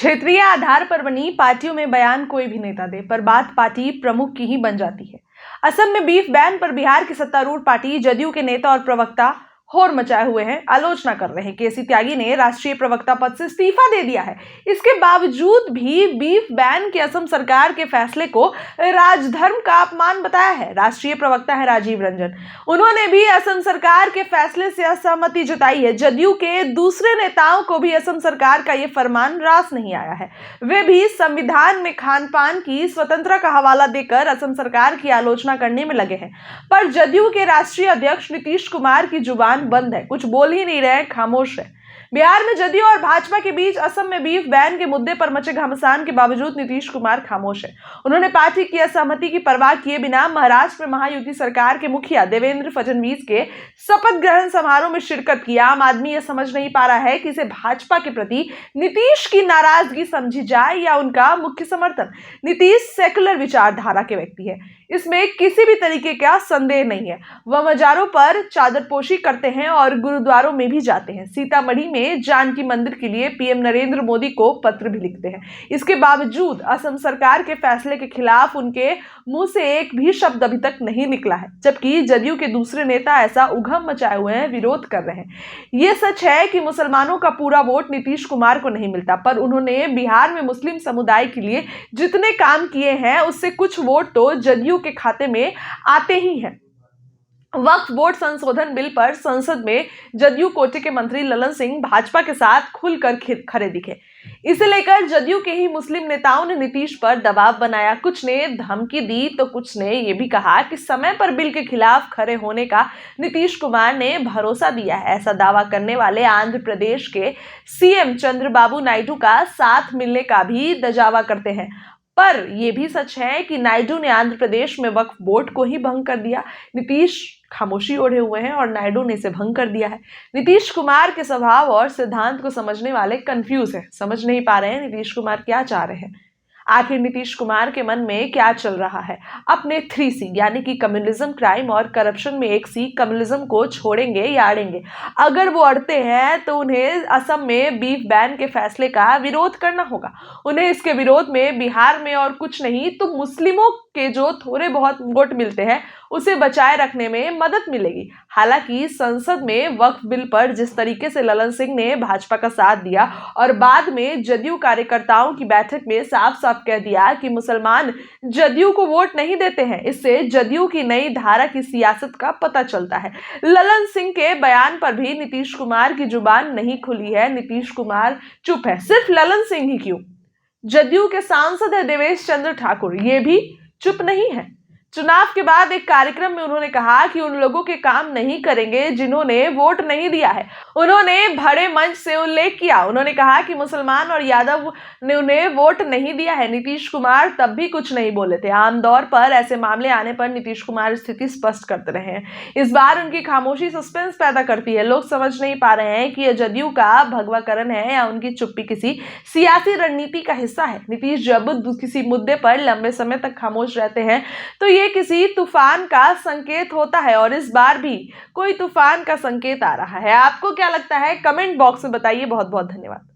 क्षेत्रीय आधार पर बनी पार्टियों में बयान कोई भी नेता दे, पर बात पार्टी प्रमुख की ही बन जाती है। असम में बीफ बैन पर बिहार की सत्तारूढ़ पार्टी जदयू के नेता और प्रवक्ता होड़ मचाए हुए हैं, आलोचना कर रहे हैं। केसी त्यागी ने राष्ट्रीय प्रवक्ता पद से इस्तीफा दे दिया है। इसके बावजूद भी बीफ बैन के असम सरकार के फैसले को राजधर्म का अपमान बताया है। राष्ट्रीय प्रवक्ता है राजीव रंजन, उन्होंने भी असम सरकार के फैसले से असहमति जताई है। जदयू के दूसरे नेताओं को भी असम सरकार का यह फरमान रास नहीं आया है। वे भी संविधान में खान पान की स्वतंत्रता का हवाला देकर असम सरकार की आलोचना करने में लगे हैं। पर जदयू के राष्ट्रीय अध्यक्ष नीतीश कुमार की जुबान बंद है, कुछ बोल ही नहीं रहे, खामोश है। बिहार में जदयू और भाजपा के बीच असम में बीफ बैन के मुद्दे पर मचे घमासान के बावजूद नीतीश कुमार खामोश है। उन्होंने पार्टी की असहमति की परवाह किए बिना महाराष्ट्र में महायुति सरकार के मुखिया देवेंद्र फडणवीस के शपथ ग्रहण समारोह में शिरकत की। आम आदमी यह समझ नहीं पा रहा है कि इसे भाजपा के प्रति नीतीश की नाराजगी समझी जाए या उनका मुख्य समर्थन। नीतीश सेकुलर विचारधारा के व्यक्ति है, इसमें किसी भी तरीके का संदेह नहीं है। वह मजारों पर चादरपोशी करते हैं और गुरुद्वारों में भी जाते हैं। सीतामढ़ी में जानकी मंदिर के लिए पीएम नरेंद्र मोदी को पत्र भी लिखते हैं। इसके बावजूद असम सरकार के फैसले के खिलाफ उनके मुंह से एक भी शब्द अभी तक नहीं निकला है, जबकि जदयू के दूसरे नेता ऐसा उगम मचाए हुए हैं, विरोध कर रहे हैं। यह सच है कि मुसलमानों का पूरा वोट नीतीश कुमार को नहीं मिलता, पर उन्होंने बिहार में मुस्लिम समुदाय के लिए जितने काम किए हैं उससे कुछ वोट तो जदयू के खाते में आते ही हैं। वक्फ बोर्ड संशोधन बिल पर संसद में जदयू कोटे के मंत्री ललन सिंह भाजपा के साथ खुलकर खड़े दिखे। इसे लेकर जदयू के ही मुस्लिम नेताओं ने नीतीश पर दबाव बनाया। कुछ ने धमकी दी तो कुछ ने यह भी कहा कि समय पर बिल के खिलाफ खड़े होने का नीतीश कुमार ने भरोसा दिया है। ऐसा दावा करने वाले आंध्र प्रदेश के सीएम चंद्रबाबू नायडू का साथ मिलने का भी दावा करते हैं। पर यह भी सच है कि नायडू ने आंध्र प्रदेश में वक्फ बोर्ड को ही भंग कर दिया। नीतीश खामोशी ओढ़े हुए हैं और नायडू ने इसे भंग कर दिया है। नीतीश कुमार के स्वभाव और सिद्धांत को समझने वाले कंफ्यूज हैं, समझ नहीं पा रहे हैं नीतीश कुमार क्या चाह रहे हैं। आखिर नीतीश कुमार के मन में क्या चल रहा है। अपने 3C यानी कि कम्युनिज्म, क्राइम और करप्शन में एक C कम्युनिज्म को छोड़ेंगे या अड़ेंगे। अगर वो अड़ते हैं तो उन्हें असम में बीफ बैन के फैसले का विरोध करना होगा। उन्हें इसके विरोध में बिहार में और कुछ नहीं तो मुस्लिमों के जो थोड़े बहुत वोट मिलते हैं उसे बचाए रखने में मदद मिलेगी। हालांकि संसद में वक्फ बिल पर जिस तरीके से ललन सिंह ने भाजपा का साथ दिया और बाद में जदयू कार्यकर्ताओं की बैठक में साफ साफ कह दिया कि मुसलमान जदयू को वोट नहीं देते हैं, इससे जदयू की नई धारा की सियासत का पता चलता है। ललन सिंह के बयान पर भी नीतीश कुमार की जुबान नहीं खुली है। नीतीश कुमार चुप है। सिर्फ ललन सिंह ही क्यों, जदयू के सांसद है देवेश चंद्र ठाकुर, ये भी चुप नहीं है। चुनाव के बाद एक कार्यक्रम में उन्होंने कहा कि उन लोगों के काम नहीं करेंगे जिन्होंने वोट नहीं दिया है। उन्होंने बड़े मंच से उल्लेख किया। उन्होंने कहा कि मुसलमान और यादव ने उन्हें वोट नहीं दिया है। नीतीश कुमार तब भी कुछ नहीं बोले थे। आमतौर पर ऐसे मामले आने पर नीतीश कुमार स्थिति स्पष्ट करते रहे हैं। इस बार उनकी खामोशी सस्पेंस पैदा करती है। लोग समझ नहीं पा रहे हैं कि यह जदयू का भगवाकरण है या उनकी चुप्पी किसी सियासी रणनीति का हिस्सा है। नीतीश जब किसी मुद्दे पर लंबे समय तक खामोश रहते हैं तो ये किसी तूफान का संकेत होता है, और इस बार भी कोई तूफान का संकेत आ रहा है। आपको क्या लगता है, कमेंट बॉक्स में बताइए। बहुत बहुत धन्यवाद।